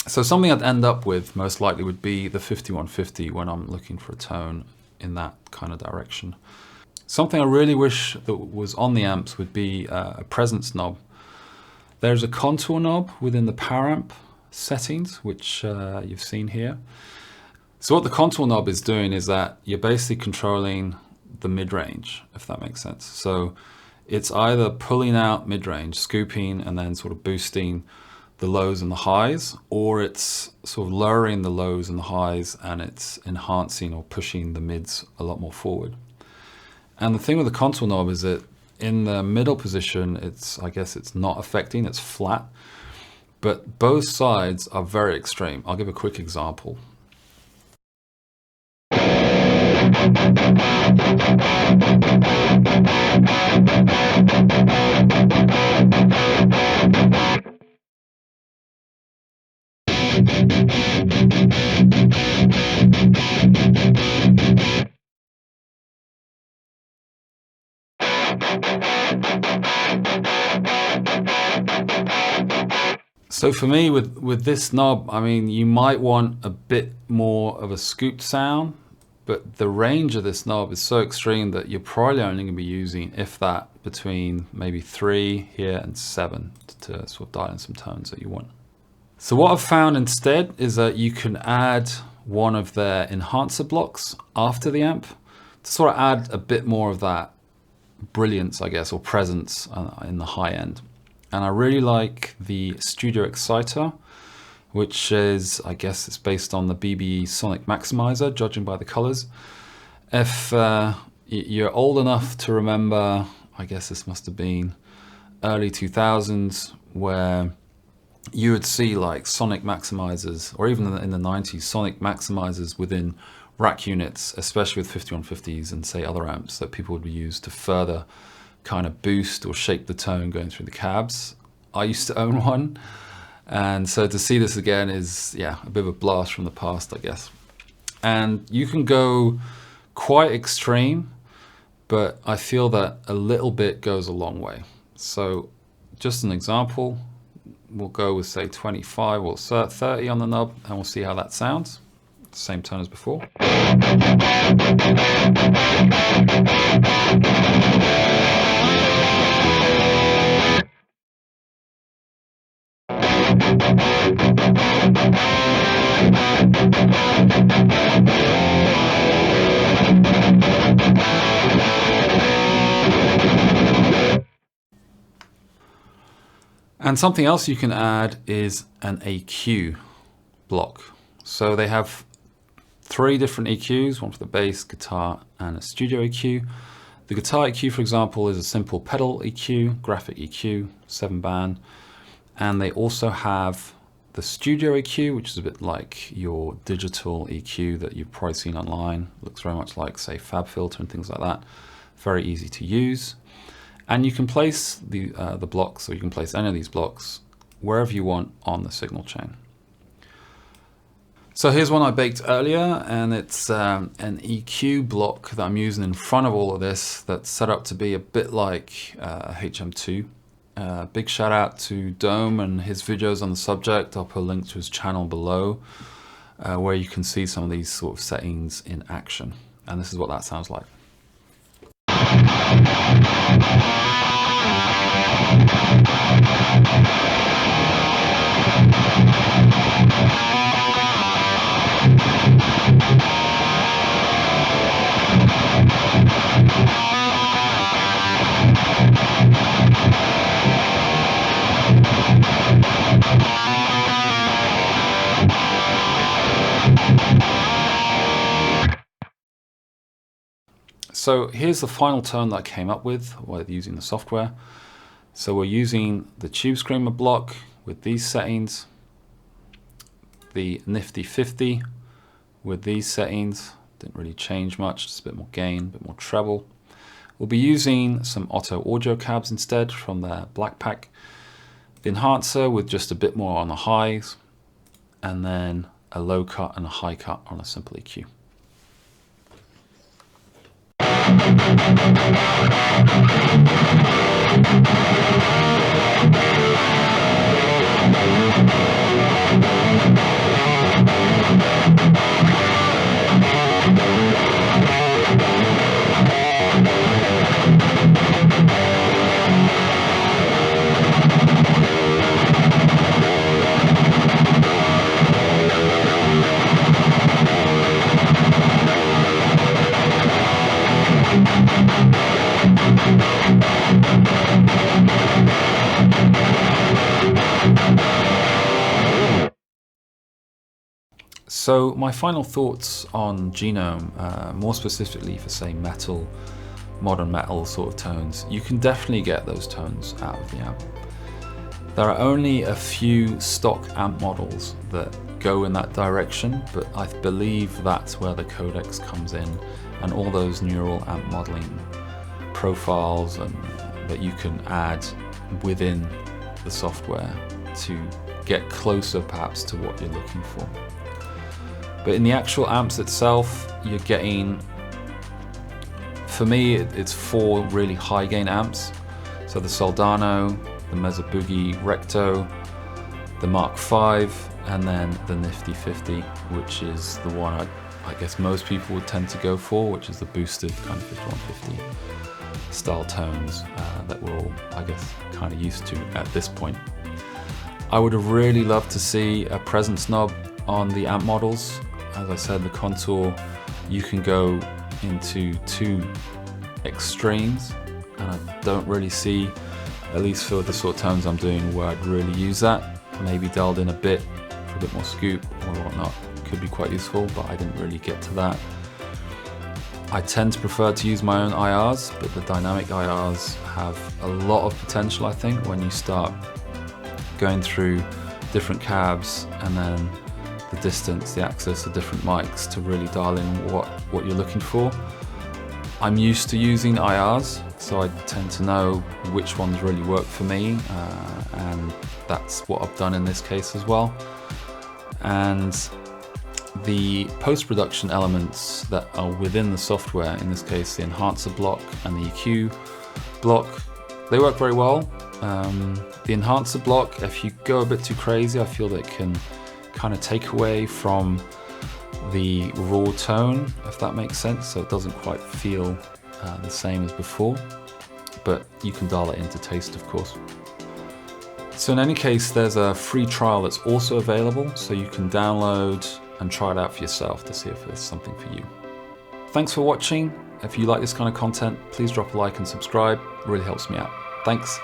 So something I'd end up with most likely would be the 5150 when I'm looking for a tone in that kind of direction. Something I really wish that was on the amps would be a presence knob. There's a contour knob within the power amp settings, which you've seen here. So what the contour knob is doing is that you're basically controlling the mid-range, if that makes sense. So it's either pulling out mid-range, scooping, and then sort of boosting the lows and the highs, or it's sort of lowering the lows and the highs and it's enhancing or pushing the mids a lot more forward. And the thing with the contour knob is that In the middle position, I guess it's not affecting, it's flat, but both sides are very extreme. I'll give a quick example. So for me, with this knob, I mean, you might want a bit more of a scooped sound, but the range of this knob is so extreme that you're probably only going to be using, if that, between maybe 3 here and 7 to sort of dial in some tones that you want. So what I've found instead is that you can add one of their enhancer blocks after the amp to sort of add a bit more of that brilliance, I guess, or presence in the high end. And I really like the Studio Exciter, which is, I guess it's based on the BBE Sonic Maximizer, judging by the colors. If you're old enough to remember, I guess this must have been early 2000s, where you would see like Sonic Maximizers, or even in the 90s, Sonic Maximizers within rack units, especially with 5150s and say other amps that people would use to further kind of boost or shape the tone going through the cabs. I used to own one, and so to see this again is, yeah, a bit of a blast from the past, I guess. And you can go quite extreme, but I feel that a little bit goes a long way. So just an example, we'll go with say 25 or 30 on the knob, and we'll see how that sounds. Same tone as before. And something else you can add is an EQ block. So they have 3 different EQs, one for the bass, guitar, and a studio EQ. The guitar EQ, for example, is a simple pedal EQ, graphic EQ, 7-band. And they also have the studio EQ, which is a bit like your digital EQ that you've probably seen online. Looks very much like, say, FabFilter and things like that. Very easy to use. And you can place the blocks, or you can place any of these blocks wherever you want on the signal chain. So here's one I baked earlier, and it's an EQ block that I'm using in front of all of this that's set up to be a bit like HM2. Big shout out to Dome and his videos on the subject. I'll put a link to his channel below where you can see some of these sort of settings in action. And this is what that sounds like. So here's the final tone that I came up with while using the software. So we're using the Tube Screamer block with these settings, the Nifty 50 with these settings, didn't really change much, just a bit more gain, a bit more treble. We'll be using some OTTO audio cabs instead from their Black Pack, the enhancer with just a bit more on the highs, and then a low cut and a high cut on a simple EQ. So my final thoughts on Genome, more specifically for say metal modern metal sort of tones, you can definitely get those tones out of the amp. There are only a few stock amp models that go in that direction, but I believe that's where the codecs comes in, and all those neural amp modeling profiles and that you can add within the software to get closer perhaps to what you're looking for. But in the actual amps itself, you're getting, for me, it's 4 really high gain amps. So the Soldano, the Mesa Boogie Recto, the Mark V, and then the Nifty 50, which is the one I guess most people would tend to go for, which is the boosted kind of 5150 style tones that we're all, I guess, kind of used to at this point. I would have really loved to see a presence knob on the amp models. As I said, the Contour, you can go into 2 extremes, and I don't really see, at least for the sort of tones I'm doing, where I'd really use that. Maybe dialed in a bit for a bit more scoop or whatnot could be quite useful, but I didn't really get to that. I tend to prefer to use my own IRs, but the dynamic IRs have a lot of potential, I think, when you start going through different cabs and then the distance, the access to different mics to really dial in what you're looking for. I'm used to using IRs, so I tend to know which ones really work for me, and that's what I've done in this case as well. And the post-production elements that are within the software, in this case the enhancer block and the EQ block, they work very well. The enhancer block, if you go a bit too crazy, I feel that it can kind of take away from the raw tone, if that makes sense, so it doesn't quite feel the same as before, but you can dial it into taste, of course. So in any case, there's a free trial that's also available, so you can download and try it out for yourself to see if there's something for you. Thanks for watching. If you like this kind of content, please drop a like and subscribe. It really helps me out. Thanks.